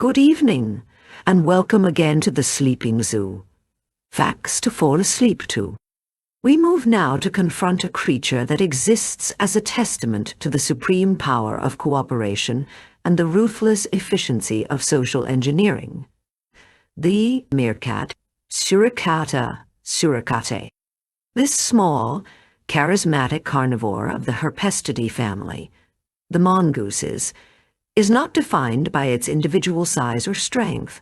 Good evening, and welcome again to the Sleeping Zoo. Facts to fall asleep to. We move now to confront a creature that exists as a testament to the supreme power of cooperation and the ruthless efficiency of social engineering. The meerkat, Suricata suricatae. This small, charismatic carnivore of the Herpestidae family, the mongooses, is not defined by its individual size or strength,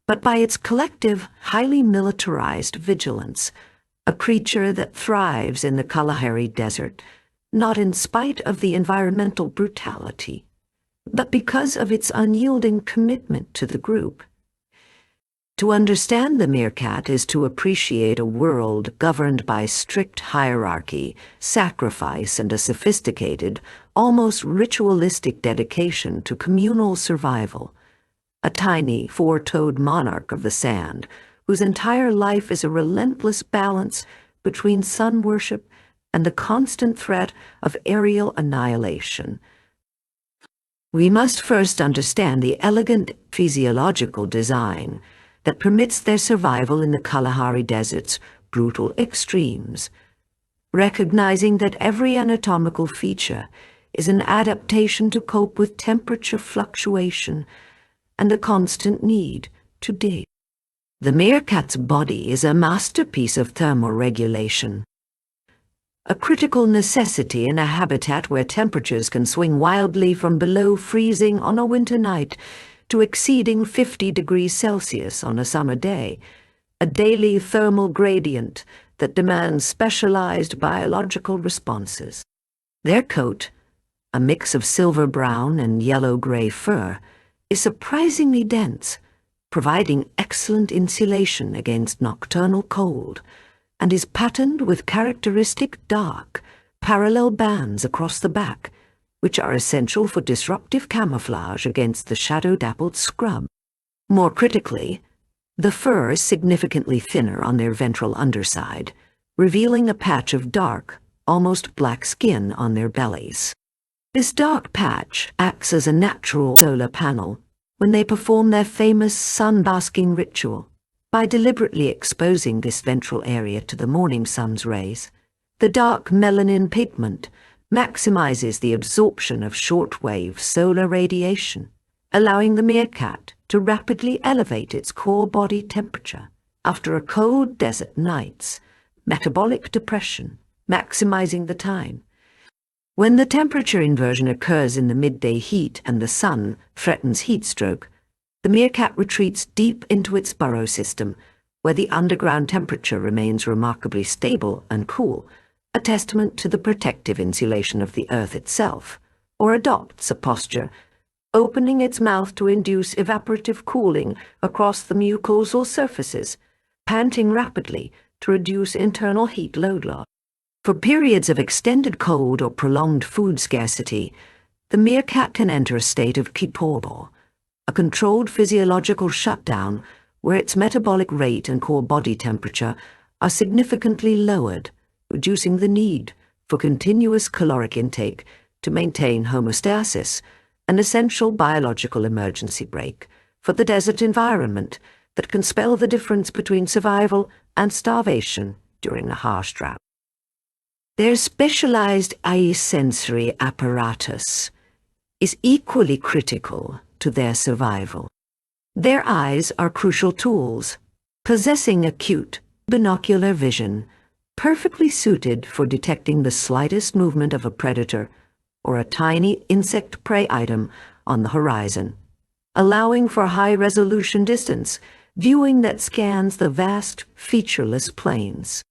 but by its collective, highly militarized vigilance, a creature that thrives in the Kalahari Desert, not in spite of the environmental brutality, but because of its unyielding commitment to the group. To understand the meerkat is to appreciate a world governed by strict hierarchy, sacrifice, and a sophisticated, almost ritualistic dedication to communal survival. A tiny, four-toed monarch of the sand, whose entire life is a relentless balance between sun worship and the constant threat of aerial annihilation. We must first understand the elegant physiological design that permits their survival in the Kalahari Desert's brutal extremes, recognizing that every anatomical feature is an adaptation to cope with temperature fluctuation and the constant need to dig. The meerkat's body is a masterpiece of thermoregulation, a critical necessity in a habitat where temperatures can swing wildly from below freezing on a winter night to exceeding 50 degrees Celsius on a summer day, a daily thermal gradient that demands specialized biological responses. Their coat, a mix of silver-brown and yellow-gray fur, is surprisingly dense, providing excellent insulation against nocturnal cold, and is patterned with characteristic dark, parallel bands across the back, which are essential for disruptive camouflage against the shadow-dappled scrub. More critically, the fur is significantly thinner on their ventral underside, revealing a patch of dark, almost black skin on their bellies. This dark patch acts as a natural solar panel when they perform their famous sun-basking ritual. By deliberately exposing this ventral area to the morning sun's rays, the dark melanin pigment maximizes the absorption of shortwave solar radiation, allowing the meerkat to rapidly elevate its core body temperature after a cold desert night's metabolic depression, maximizing the time. When the temperature inversion occurs in the midday heat and the sun threatens heat stroke, the meerkat retreats deep into its burrow system, where the underground temperature remains remarkably stable and cool, a testament to the protective insulation of the earth itself, or adopts a posture, opening its mouth to induce evaporative cooling across the mucosal surfaces, panting rapidly to reduce internal heat load loss. For periods of extended cold or prolonged food scarcity, the meerkat can enter a state of kiporbo, a controlled physiological shutdown where its metabolic rate and core body temperature are significantly lowered, reducing the need for continuous caloric intake to maintain homeostasis, an essential biological emergency brake for the desert environment that can spell the difference between survival and starvation during a harsh drought. Their specialized eye-sensory apparatus is equally critical to their survival. Their eyes are crucial tools, possessing acute binocular vision, perfectly suited for detecting the slightest movement of a predator or a tiny insect prey item on the horizon, allowing for high-resolution distance viewing that scans the vast, featureless plains.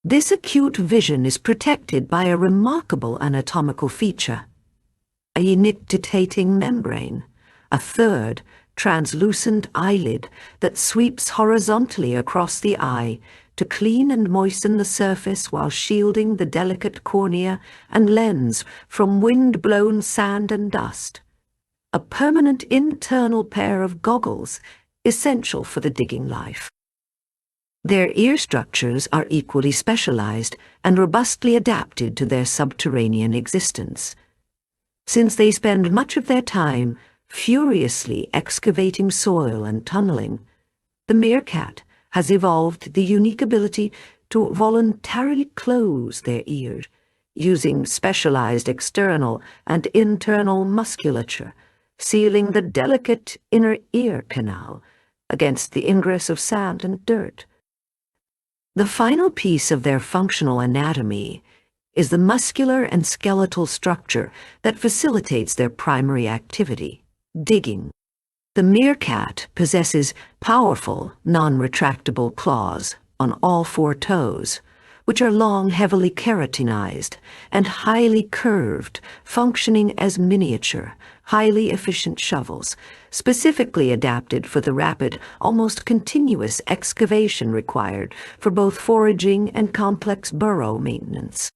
This acute vision is protected by a remarkable anatomical feature, a nictitating membrane, a third, translucent eyelid that sweeps horizontally across the eye to clean and moisten the surface while shielding the delicate cornea and lens from wind-blown sand and dust. A permanent internal pair of goggles essential for the digging life. Their ear structures are equally specialized and robustly adapted to their subterranean existence. Since they spend much of their time furiously excavating soil and tunneling, the meerkat has evolved the unique ability to voluntarily close their ears, using specialized external and internal musculature, sealing the delicate inner ear canal against the ingress of sand and dirt. The final piece of their functional anatomy is the muscular and skeletal structure that facilitates their primary activity, digging. The meerkat possesses powerful, non-retractable claws on all four toes, which are long, heavily keratinized, and highly curved, functioning as miniature, highly efficient shovels, specifically adapted for the rapid, almost continuous excavation required for both foraging and complex burrow maintenance.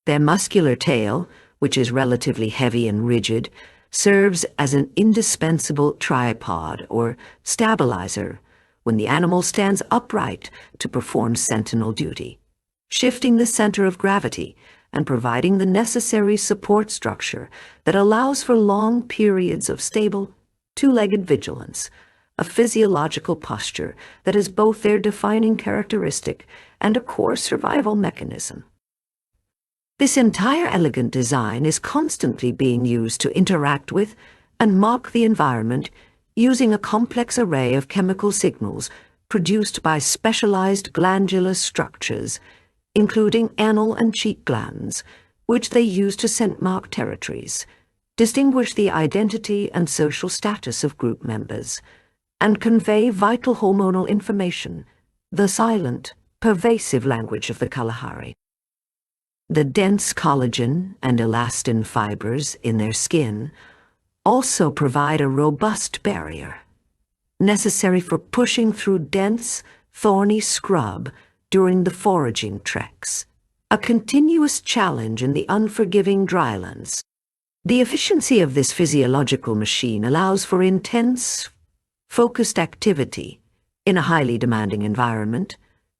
Their muscular tail, which is relatively heavy and rigid, serves as an indispensable tripod or stabilizer when the animal stands upright to perform sentinel duty, shifting the center of gravity and providing the necessary support structure that allows for long periods of stable, two-legged vigilance, a physiological posture that is both their defining characteristic and a core survival mechanism. This entire elegant design is constantly being used to interact with and mock the environment using a complex array of chemical signals produced by specialized glandular structures, including anal and cheek glands, which they use to scent mark territories, distinguish the identity and social status of group members, and convey vital hormonal information, the silent, pervasive language of the Kalahari. The dense collagen and elastin fibers in their skin also provide a robust barrier, necessary for pushing through dense, thorny scrub during the foraging treks, a continuous challenge in the unforgiving drylands. The efficiency of this physiological machine allows for intense, focused activity in a highly demanding environment,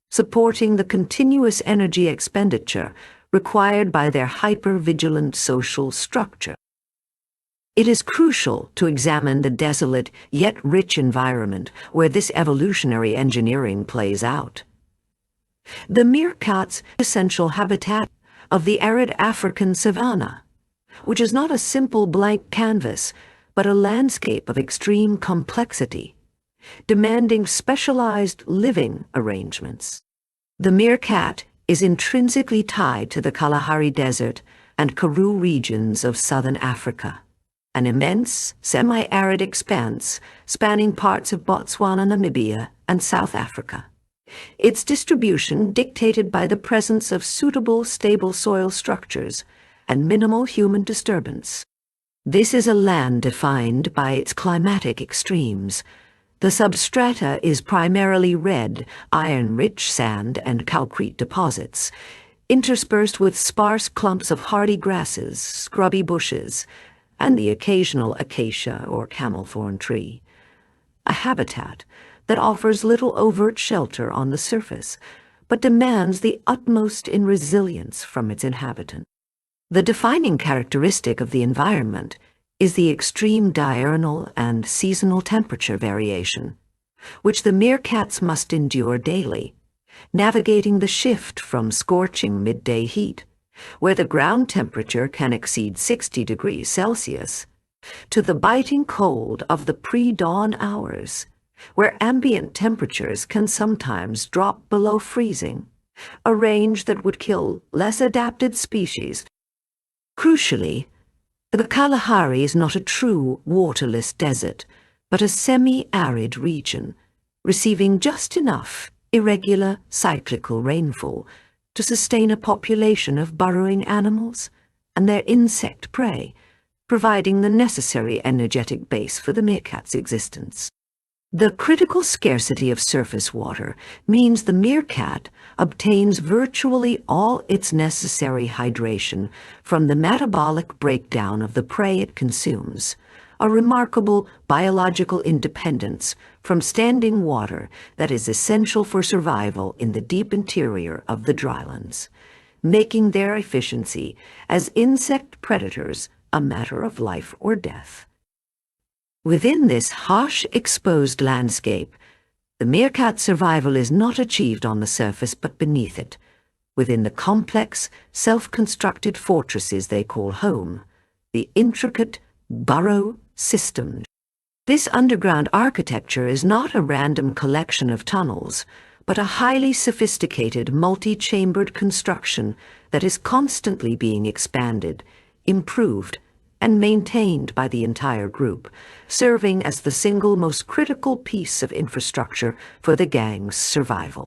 supporting the continuous energy expenditure required by their hyper-vigilant social structure. It is crucial to examine the desolate yet rich environment where this evolutionary engineering plays out. The meerkat's essential habitat of the arid African savanna, which is not a simple blank canvas, but a landscape of extreme complexity, demanding specialized living arrangements. The meerkat is intrinsically tied to the Kalahari Desert and Karoo regions of southern Africa, an immense, semi-arid expanse spanning parts of Botswana, Namibia, and South Africa. Its distribution dictated by the presence of suitable, stable soil structures and minimal human disturbance. This is a land defined by its climatic extremes. The substrata is primarily red, iron-rich sand and calcrete deposits, interspersed with sparse clumps of hardy grasses, scrubby bushes, and the occasional acacia or camelthorn tree. A habitat that offers little overt shelter on the surface, but demands the utmost in resilience from its inhabitant. The defining characteristic of the environment is the extreme diurnal and seasonal temperature variation, which the meerkats must endure daily, navigating the shift from scorching midday heat, where the ground temperature can exceed 60 degrees Celsius, to the biting cold of the pre-dawn hours, where ambient temperatures can sometimes drop below freezing, a range that would kill less adapted species. Crucially, the Kalahari is not a true waterless desert, but a semi-arid region, receiving just enough irregular cyclical rainfall to sustain a population of burrowing animals and their insect prey, providing the necessary energetic base for the meerkat's existence. The critical scarcity of surface water means the meerkat obtains virtually all its necessary hydration from the metabolic breakdown of the prey it consumes, a remarkable biological independence from standing water that is essential for survival in the deep interior of the drylands, making their efficiency as insect predators a matter of life or death. Within this harsh, exposed landscape, the meerkat's survival is not achieved on the surface but beneath it, within the complex, self-constructed fortresses they call home, the intricate burrow system. This underground architecture is not a random collection of tunnels, but a highly sophisticated, multi-chambered construction that is constantly being expanded, improved, and maintained by the entire group, serving as the single most critical piece of infrastructure for the gang's survival.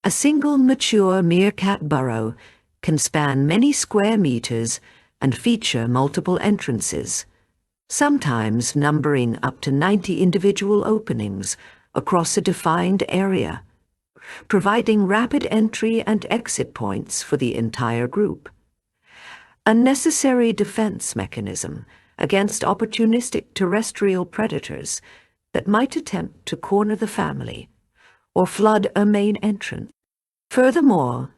A single mature meerkat burrow can span many square meters and feature multiple entrances, sometimes numbering up to 90 individual openings across a defined area, providing rapid entry and exit points for the entire group. A necessary defense mechanism against opportunistic terrestrial predators that might attempt to corner the family or flood a main entrance. Furthermore,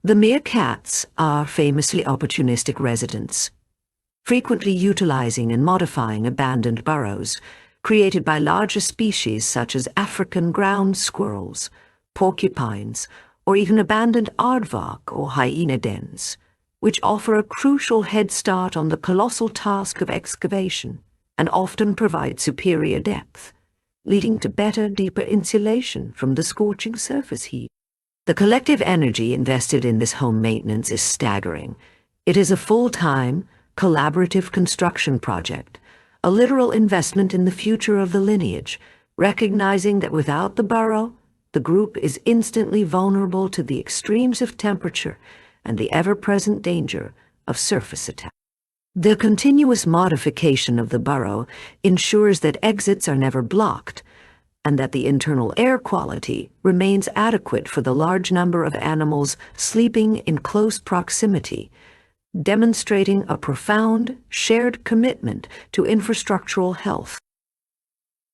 the meerkats are famously opportunistic residents, frequently utilizing and modifying abandoned burrows created by larger species such as African ground squirrels, porcupines, or even abandoned aardvark or hyena dens, which offer a crucial head start on the colossal task of excavation and often provide superior depth, leading to better, deeper insulation from the scorching surface heat. The collective energy invested in this home maintenance is staggering. It is a full-time, collaborative construction project, a literal investment in the future of the lineage, recognizing that without the burrow, the group is instantly vulnerable to the extremes of temperature and the ever-present danger of surface attack. The continuous modification of the burrow ensures that exits are never blocked and that the internal air quality remains adequate for the large number of animals sleeping in close proximity, demonstrating a profound, shared commitment to infrastructural health.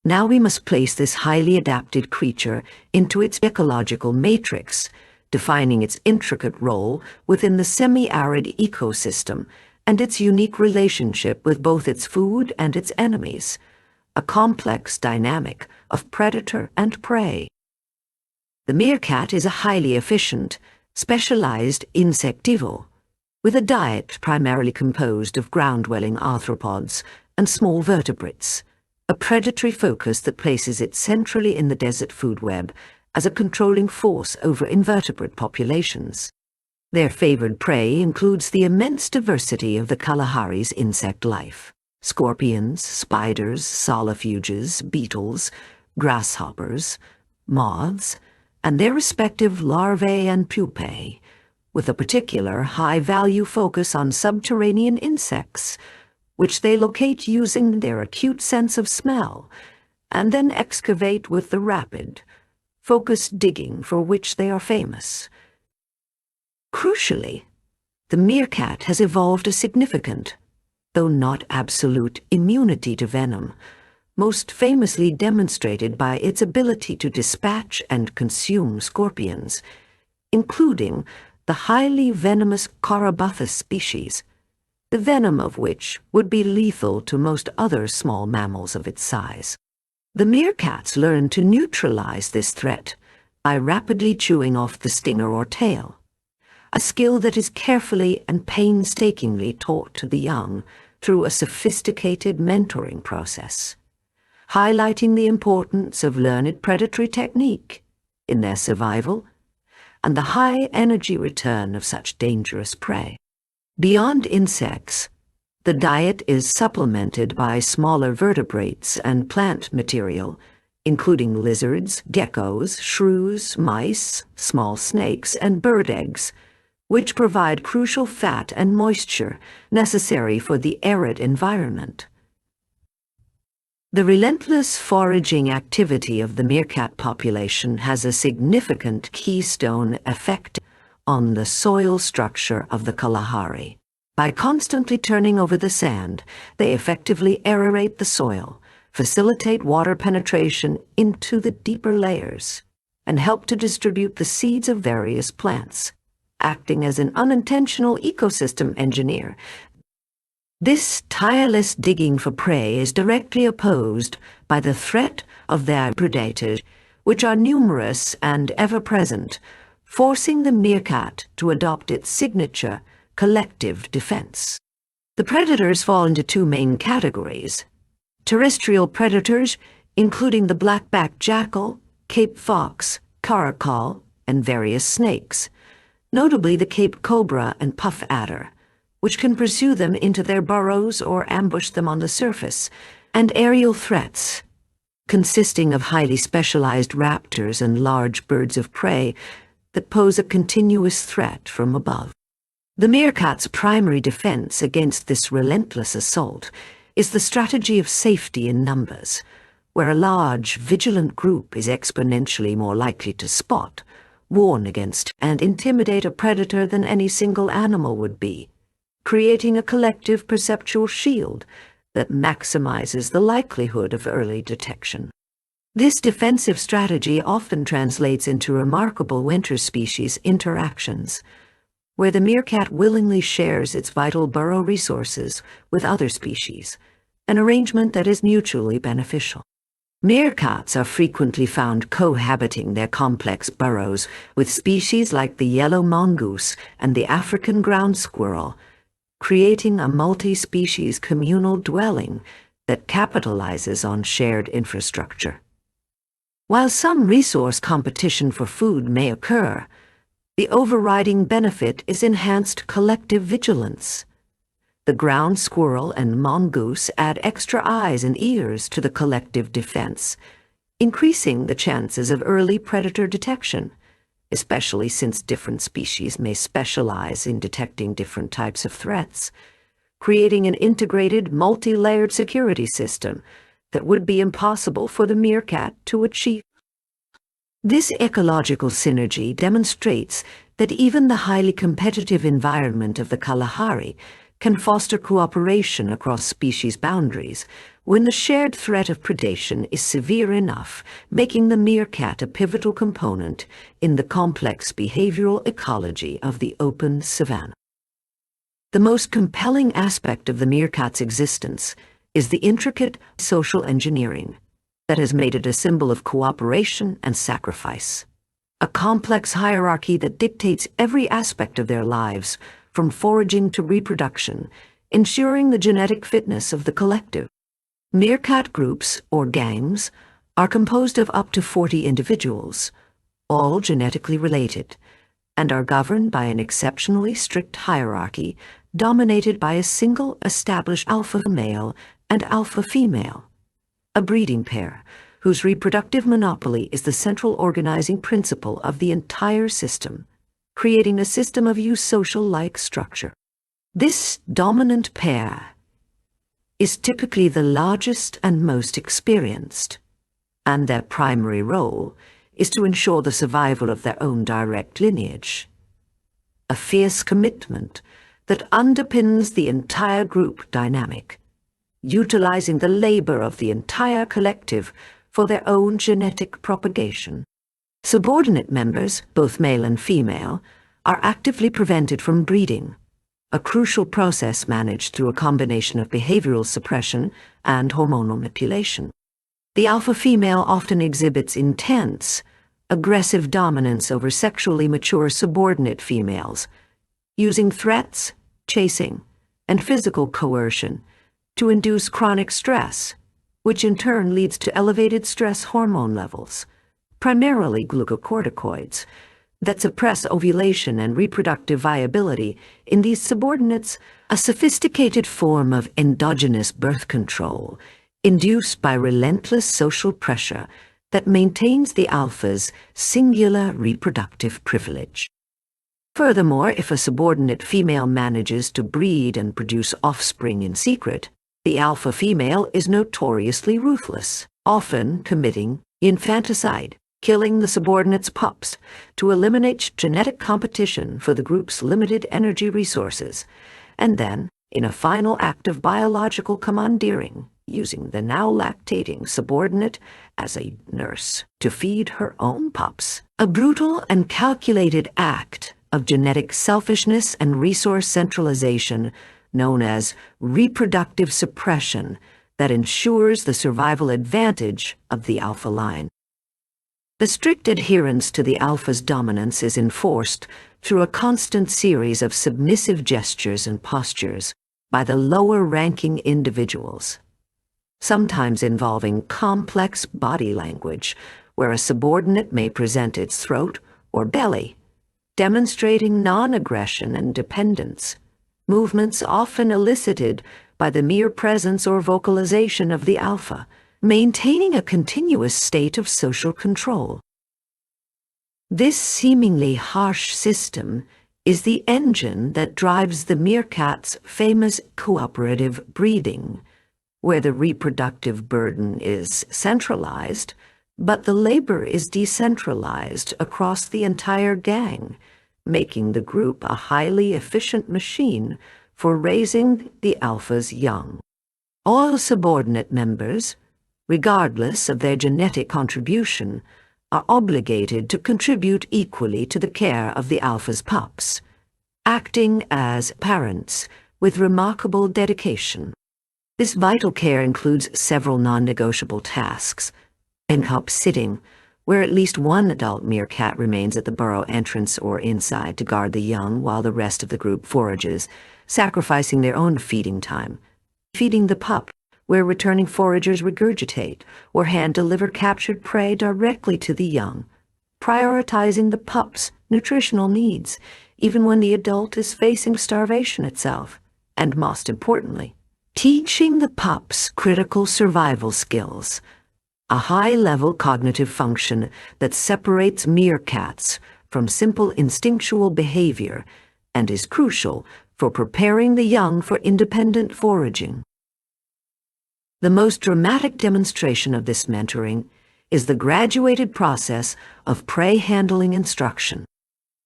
Now we must place this highly adapted creature into its ecological matrix, defining its intricate role within the semi-arid ecosystem and its unique relationship with both its food and its enemies, a complex dynamic of predator and prey. The meerkat is a highly efficient, specialized insectivore, with a diet primarily composed of ground-dwelling arthropods and small vertebrates, a predatory focus that places it centrally in the desert food web as a controlling force over invertebrate populations. Their favored prey includes the immense diversity of the Kalahari's insect life: scorpions, spiders, solifuges, beetles, grasshoppers, moths, and their respective larvae and pupae, with a particular high-value focus on subterranean insects, which they locate using their acute sense of smell, and then excavate with the rapid, focused digging for which they are famous. Crucially, the meerkat has evolved a significant, though not absolute, immunity to venom, most famously demonstrated by its ability to dispatch and consume scorpions, including the highly venomous Carabuthus species, the venom of which would be lethal to most other small mammals of its size. The meerkats learn to neutralize this threat by rapidly chewing off the stinger or tail, a skill that is carefully and painstakingly taught to the young through a sophisticated mentoring process, highlighting the importance of learned predatory technique in their survival and the high energy return of such dangerous prey. Beyond insects, the diet is supplemented by smaller vertebrates and plant material, including lizards, geckos, shrews, mice, small snakes, and bird eggs, which provide crucial fat and moisture necessary for the arid environment. The relentless foraging activity of the meerkat population has a significant keystone effect on the soil structure of the Kalahari. By constantly turning over the sand, they effectively aerate the soil, facilitate water penetration into the deeper layers, and help to distribute the seeds of various plants, acting as an unintentional ecosystem engineer This tireless digging for prey is directly opposed by the threat of their predators, which are numerous and ever-present, forcing the meerkat to adopt its signature collective defense. The predators fall into two main categories: terrestrial predators, including the black-backed jackal, Cape fox, caracal, and various snakes, notably the Cape cobra and puff adder, which can pursue them into their burrows or ambush them on the surface, and aerial threats, consisting of highly specialized raptors and large birds of prey that pose a continuous threat from above. The meerkat's primary defense against this relentless assault is the strategy of safety in numbers, where a large, vigilant group is exponentially more likely to spot, warn against, and intimidate a predator than any single animal would be, creating a collective perceptual shield that maximizes the likelihood of early detection. This defensive strategy often translates into remarkable interspecies interactions, where the meerkat willingly shares its vital burrow resources with other species, an arrangement that is mutually beneficial. Meerkats are frequently found cohabiting their complex burrows with species like the yellow mongoose and the African ground squirrel, creating a multi-species communal dwelling that capitalizes on shared infrastructure. While some resource competition for food may occur, the overriding benefit is enhanced collective vigilance. The ground squirrel and mongoose add extra eyes and ears to the collective defense, increasing the chances of early predator detection, especially since different species may specialize in detecting different types of threats, creating an integrated, multi-layered security system that would be impossible for the meerkat to achieve. This ecological synergy demonstrates that even the highly competitive environment of the Kalahari can foster cooperation across species boundaries when the shared threat of predation is severe enough, making the meerkat a pivotal component in the complex behavioral ecology of the open savanna. The most compelling aspect of the meerkat's existence is the intricate social engineering that has made it a symbol of cooperation and sacrifice, a complex hierarchy that dictates every aspect of their lives, from foraging to reproduction, ensuring the genetic fitness of the collective. Meerkat groups, or gangs, are composed of up to 40 individuals, all genetically related, and are governed by an exceptionally strict hierarchy dominated by a single established alpha male and alpha female, a breeding pair whose reproductive monopoly is the central organizing principle of the entire system, creating a system of eusocial-like structure. This dominant pair is typically the largest and most experienced, and their primary role is to ensure the survival of their own direct lineage, a fierce commitment that underpins the entire group dynamic, utilizing the labor of the entire collective for their own genetic propagation. Subordinate members, both male and female, are actively prevented from breeding, a crucial process managed through a combination of behavioral suppression and hormonal manipulation. The alpha female often exhibits intense, aggressive dominance over sexually mature subordinate females, using threats, chasing, and physical coercion to induce chronic stress, which in turn leads to elevated stress hormone levels, primarily glucocorticoids, that suppress ovulation and reproductive viability in these subordinates, a sophisticated form of endogenous birth control induced by relentless social pressure that maintains the alpha's singular reproductive privilege. Furthermore, if a subordinate female manages to breed and produce offspring in secret, the alpha female is notoriously ruthless, often committing infanticide, killing the subordinate's pups to eliminate genetic competition for the group's limited energy resources, and then, in a final act of biological commandeering, using the now lactating subordinate as a nurse to feed her own pups. A brutal and calculated act of genetic selfishness and resource centralization known as reproductive suppression that ensures the survival advantage of the alpha line. The strict adherence to the alpha's dominance is enforced through a constant series of submissive gestures and postures by the lower-ranking individuals, sometimes involving complex body language where a subordinate may present its throat or belly, demonstrating non-aggression and dependence, movements often elicited by the mere presence or vocalization of the alpha, maintaining a continuous state of social control. This seemingly harsh system is the engine that drives the meerkat's famous cooperative breeding, where the reproductive burden is centralized, but the labor is decentralized across the entire gang, making the group a highly efficient machine for raising the alpha's young. All subordinate members, regardless of their genetic contribution, are obligated to contribute equally to the care of the alpha's pups, acting as parents with remarkable dedication. This vital care includes several non-negotiable tasks: in-cup sitting, where at least one adult meerkat remains at the burrow entrance or inside to guard the young while the rest of the group forages, sacrificing their own feeding time; feeding the pup, where returning foragers regurgitate or hand-deliver captured prey directly to the young, prioritizing the pup's nutritional needs, even when the adult is facing starvation itself; and most importantly, teaching the pups critical survival skills, a high-level cognitive function that separates meerkats from simple instinctual behavior and is crucial for preparing the young for independent foraging. The most dramatic demonstration of this mentoring is the graduated process of prey handling instruction.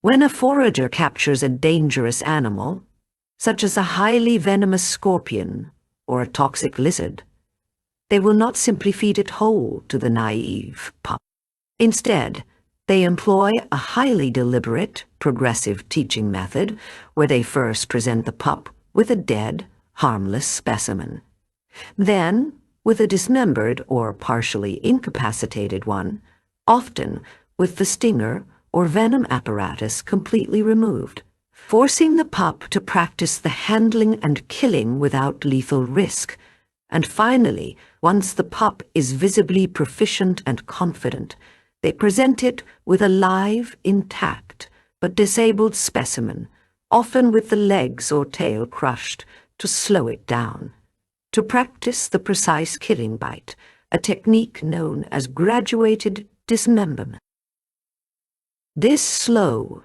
When a forager captures a dangerous animal, such as a highly venomous scorpion or a toxic lizard, they will not simply feed it whole to the naive pup. Instead, they employ a highly deliberate, progressive teaching method where they first present the pup with a dead, harmless specimen. Then, with a dismembered or partially incapacitated one, often with the stinger or venom apparatus completely removed, forcing the pup to practice the handling and killing without lethal risk. And finally, once the pup is visibly proficient and confident, they present it with a live, intact, but disabled specimen, often with the legs or tail crushed, to slow it down, to practice the precise killing bite, a technique known as graduated dismemberment. This slow,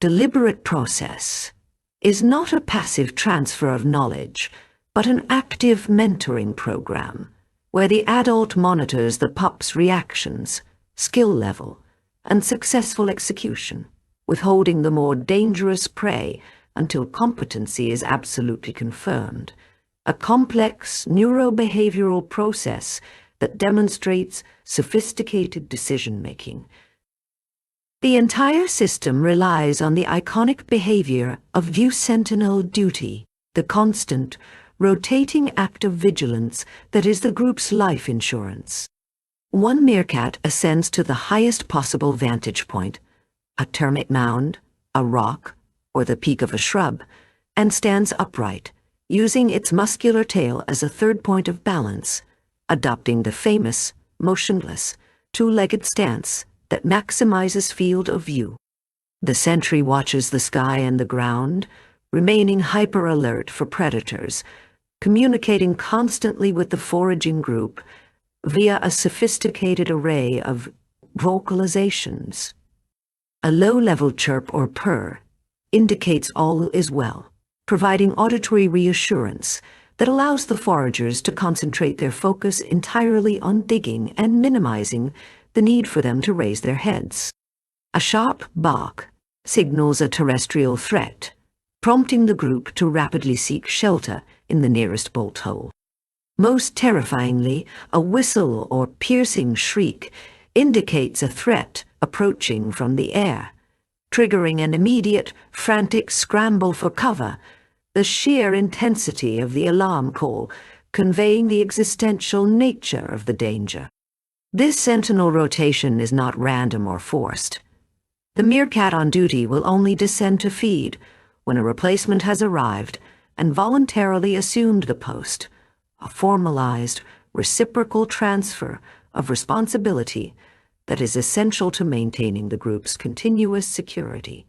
deliberate process is not a passive transfer of knowledge, but an active mentoring program, where the adult monitors the pup's reactions, skill level, and successful execution, withholding the more dangerous prey until competency is absolutely confirmed, a complex neurobehavioral process that demonstrates sophisticated decision-making. The entire system relies on the iconic behavior of view sentinel duty, the constant, rotating act of vigilance that is the group's life insurance. One meerkat ascends to the highest possible vantage point, a termite mound, a rock, or the peak of a shrub, and stands upright, using its muscular tail as a third point of balance, adopting the famous, motionless, two-legged stance that maximizes field of view. The sentry watches the sky and the ground, remaining hyper-alert for predators, communicating constantly with the foraging group via a sophisticated array of vocalizations. A low-level chirp or purr indicates all is well, providing auditory reassurance that allows the foragers to concentrate their focus entirely on digging and minimizing the need for them to raise their heads. A sharp bark signals a terrestrial threat, prompting the group to rapidly seek shelter in the nearest bolt hole. Most terrifyingly, a whistle or piercing shriek indicates a threat approaching from the air, triggering an immediate, frantic scramble for cover, the sheer intensity of the alarm call, conveying the existential nature of the danger. This sentinel rotation is not random or forced. The meerkat on duty will only descend to feed when a replacement has arrived and voluntarily assumed the post, a formalized, reciprocal transfer of responsibility that is essential to maintaining the group's continuous security,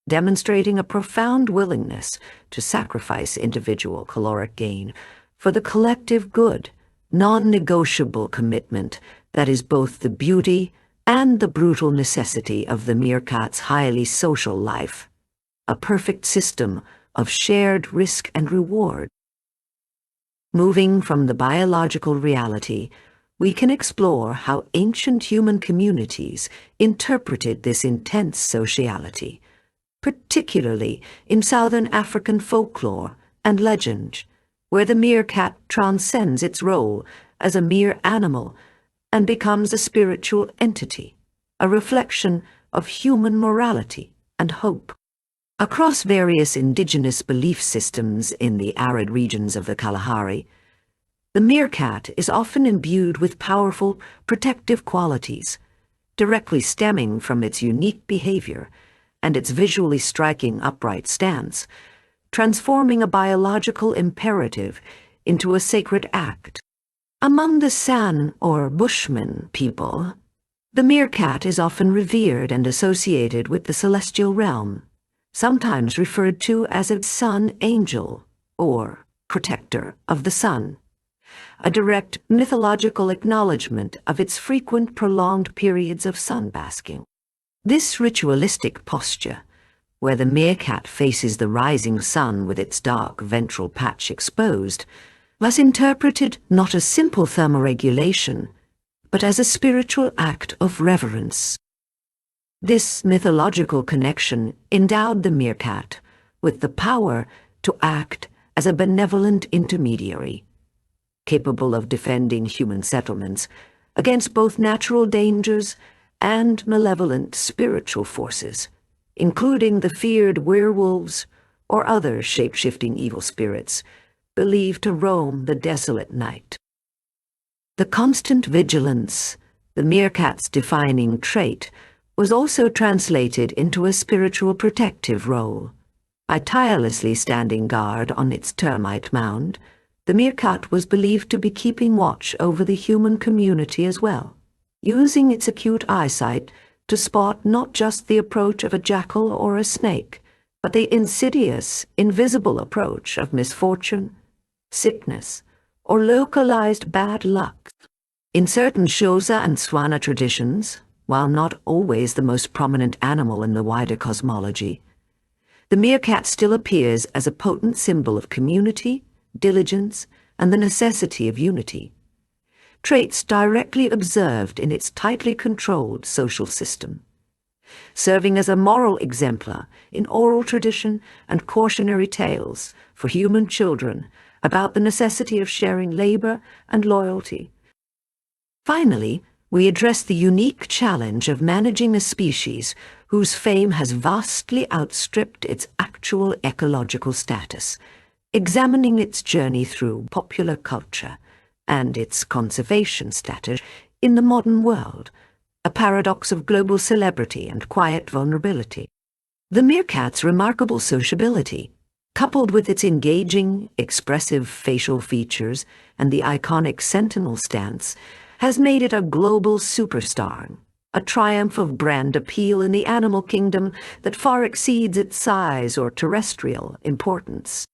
demonstrating a profound willingness to sacrifice individual caloric gain for the collective good, non-negotiable commitment that is both the beauty and the brutal necessity of the meerkat's highly social life, a perfect system of shared risk and reward. Moving from the biological reality, we can explore how ancient human communities interpreted this intense sociality, particularly in Southern African folklore and legend, where the meerkat transcends its role as a mere animal and becomes a spiritual entity, a reflection of human morality and hope. Across various indigenous belief systems in the arid regions of the Kalahari, the meerkat is often imbued with powerful protective qualities, directly stemming from its unique behavior and its visually striking upright stance, transforming a biological imperative into a sacred act. Among the San or Bushman people, the meerkat is often revered and associated with the celestial realm, sometimes referred to as a sun angel or protector of the sun, a direct mythological acknowledgement of its frequent prolonged periods of sunbasking. This ritualistic posture, where the meerkat faces the rising sun with its dark ventral patch exposed, was interpreted not as simple thermoregulation, but as a spiritual act of reverence. This mythological connection endowed the meerkat with the power to act as a benevolent intermediary, capable of defending human settlements against both natural dangers and malevolent spiritual forces, including the feared werewolves or other shape-shifting evil spirits believed to roam the desolate night. The constant vigilance, the meerkat's defining trait, was also translated into a spiritual protective role. By tirelessly standing guard on its termite mound, the meerkat was believed to be keeping watch over the human community as well, using its acute eyesight to spot not just the approach of a jackal or a snake, but the insidious, invisible approach of misfortune, sickness, or localized bad luck. In certain Xhosa and Swana traditions, while not always the most prominent animal in the wider cosmology, the meerkat still appears as a potent symbol of community, diligence, and the necessity of unity, traits directly observed in its tightly controlled social system. Serving as a moral exemplar in oral tradition and cautionary tales for human children about the necessity of sharing labor and loyalty. Finally, we address the unique challenge of managing a species whose fame has vastly outstripped its actual ecological status, examining its journey through popular culture and its conservation status in the modern world, a paradox of global celebrity and quiet vulnerability. The meerkat's remarkable sociability, coupled with its engaging, expressive facial features and the iconic sentinel stance, has made it a global superstar, a triumph of brand appeal in the animal kingdom that far exceeds its size or terrestrial importance.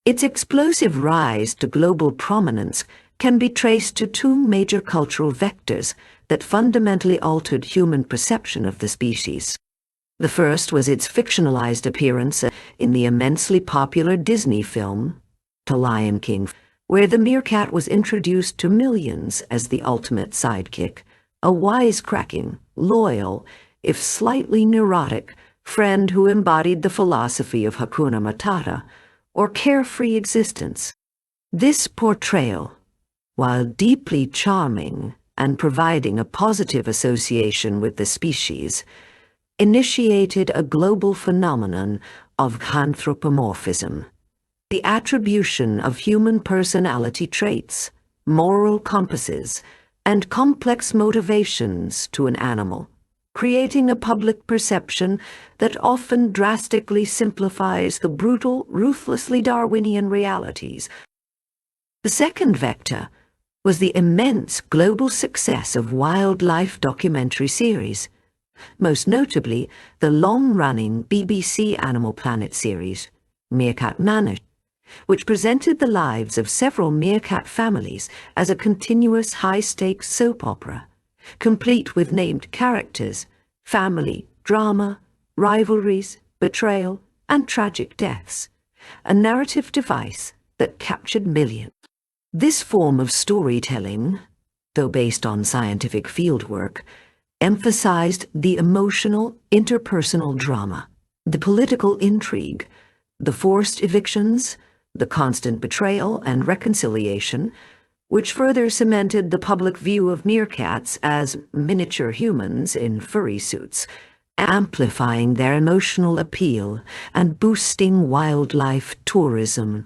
Its explosive rise to global prominence can be traced to two major cultural vectors that fundamentally altered human perception of the species. The first was its fictionalized appearance in the immensely popular Disney film, The Lion King, where the meerkat was introduced to millions as the ultimate sidekick, a wisecracking, loyal, if slightly neurotic, friend who embodied the philosophy of Hakuna Matata, or carefree existence. This portrayal, while deeply charming and providing a positive association with the species, initiated a global phenomenon of anthropomorphism, the attribution of human personality traits, moral compasses, and complex motivations to an animal, creating a public perception that often drastically simplifies the brutal, ruthlessly Darwinian realities. The second vector was the immense global success of wildlife documentary series, most notably the long-running BBC Animal Planet series, Meerkat Managed, which presented the lives of several meerkat families as a continuous high-stakes soap opera, complete with named characters, family, drama, rivalries, betrayal, and tragic deaths, a narrative device that captured millions. This form of storytelling, though based on scientific fieldwork, emphasized the emotional, interpersonal drama, the political intrigue, the forced evictions, the constant betrayal and reconciliation, which further cemented the public view of meerkats as miniature humans in furry suits, amplifying their emotional appeal and boosting wildlife tourism,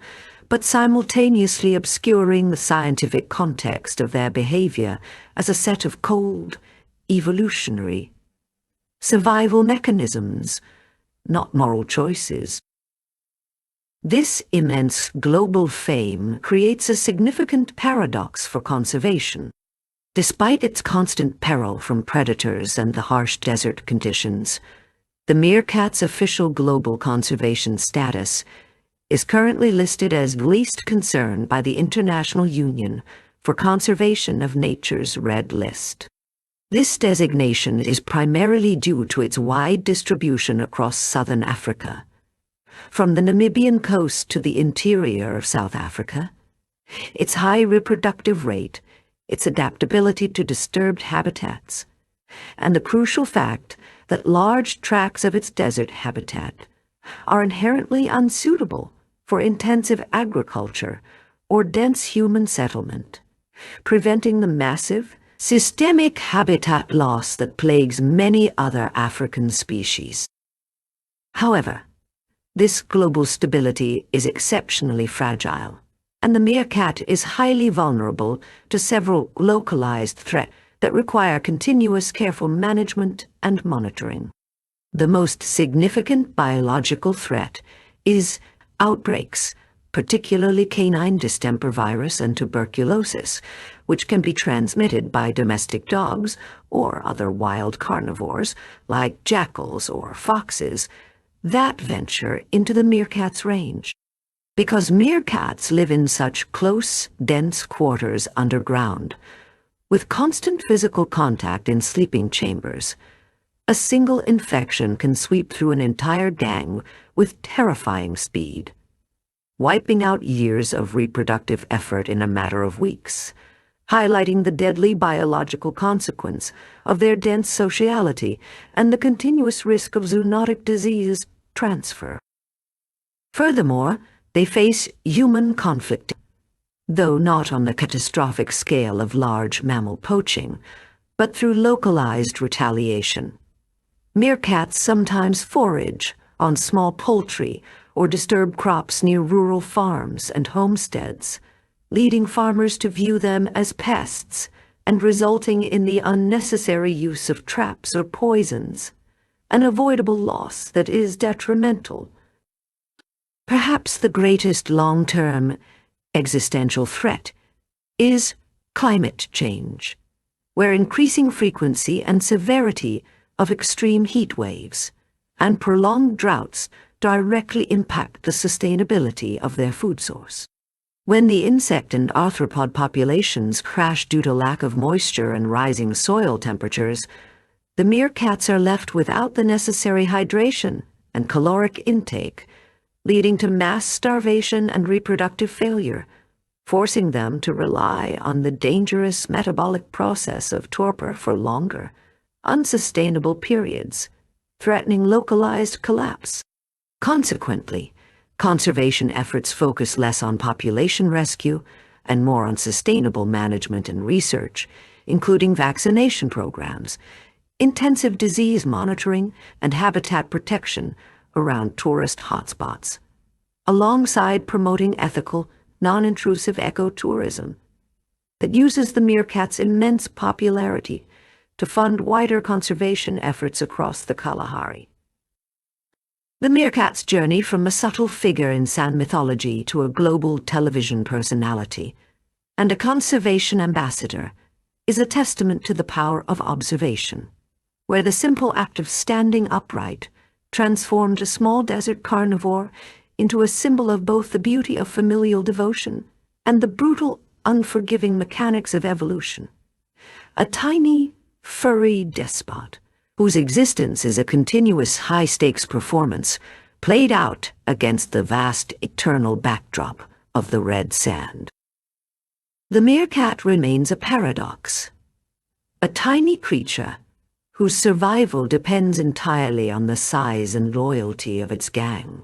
but simultaneously obscuring the scientific context of their behavior as a set of cold, evolutionary survival mechanisms, not moral choices. This immense global fame creates a significant paradox for conservation. Despite its constant peril from predators and the harsh desert conditions, the meerkat's official global conservation status is currently listed as least concern by the International Union for Conservation of Nature's Red List. This designation is primarily due to its wide distribution across southern Africa, from the Namibian coast to the interior of South Africa, its high reproductive rate, its adaptability to disturbed habitats, and the crucial fact that large tracts of its desert habitat are inherently unsuitable for intensive agriculture or dense human settlement, preventing the massive, systemic habitat loss that plagues many other African species. However, this global stability is exceptionally fragile, and the meerkat is highly vulnerable to several localized threats that require continuous careful management and monitoring. The most significant biological threat is outbreaks, particularly canine distemper virus and tuberculosis, which can be transmitted by domestic dogs or other wild carnivores like jackals or foxes that venture into the meerkat's range. Because meerkats live in such close, dense quarters underground, with constant physical contact in sleeping chambers, a single infection can sweep through an entire gang with terrifying speed, wiping out years of reproductive effort in a matter of weeks, highlighting the deadly biological consequence of their dense sociality and the continuous risk of zoonotic disease transfer. Furthermore, they face human conflict, though not on the catastrophic scale of large mammal poaching, but through localized retaliation. Meerkats sometimes forage on small poultry or disturb crops near rural farms and homesteads, leading farmers to view them as pests and resulting in the unnecessary use of traps or poisons, an avoidable loss that is detrimental. Perhaps the greatest long-term existential threat is climate change, where increasing frequency and severity of extreme heat waves and prolonged droughts directly impact the sustainability of their food source. When the insect and arthropod populations crash due to lack of moisture and rising soil temperatures, the meerkats are left without the necessary hydration and caloric intake, leading to mass starvation and reproductive failure, forcing them to rely on the dangerous metabolic process of torpor for longer, unsustainable periods, threatening localized collapse. Consequently, conservation efforts focus less on population rescue and more on sustainable management and research, including vaccination programs, intensive disease monitoring, and habitat protection around tourist hotspots. alongside promoting ethical, non-intrusive ecotourism that uses the meerkat's immense popularity to fund wider conservation efforts across the Kalahari. The meerkat's journey from a subtle figure in San mythology to a global television personality and a conservation ambassador is a testament to the power of observation, where the simple act of standing upright transformed a small desert carnivore into a symbol of both the beauty of familial devotion and the brutal, unforgiving mechanics of evolution. A tiny, furry despot, whose existence is a continuous high-stakes performance, played out against the vast eternal backdrop of the red sand. The meerkat remains a paradox, a tiny creature whose survival depends entirely on the size and loyalty of its gang,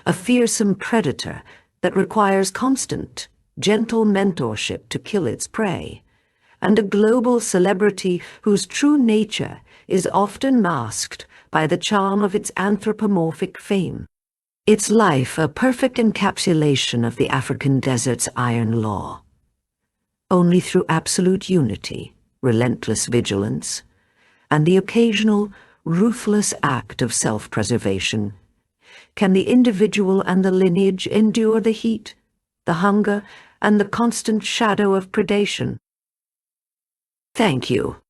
a fearsome predator that requires constant, gentle mentorship to kill its prey, and a global celebrity whose true nature is often masked by the charm of its anthropomorphic fame. Its life a perfect encapsulation of the African desert's iron law. Only through absolute unity, relentless vigilance, and the occasional, ruthless act of self-preservation can the individual and the lineage endure the heat, the hunger, and the constant shadow of predation. Thank you.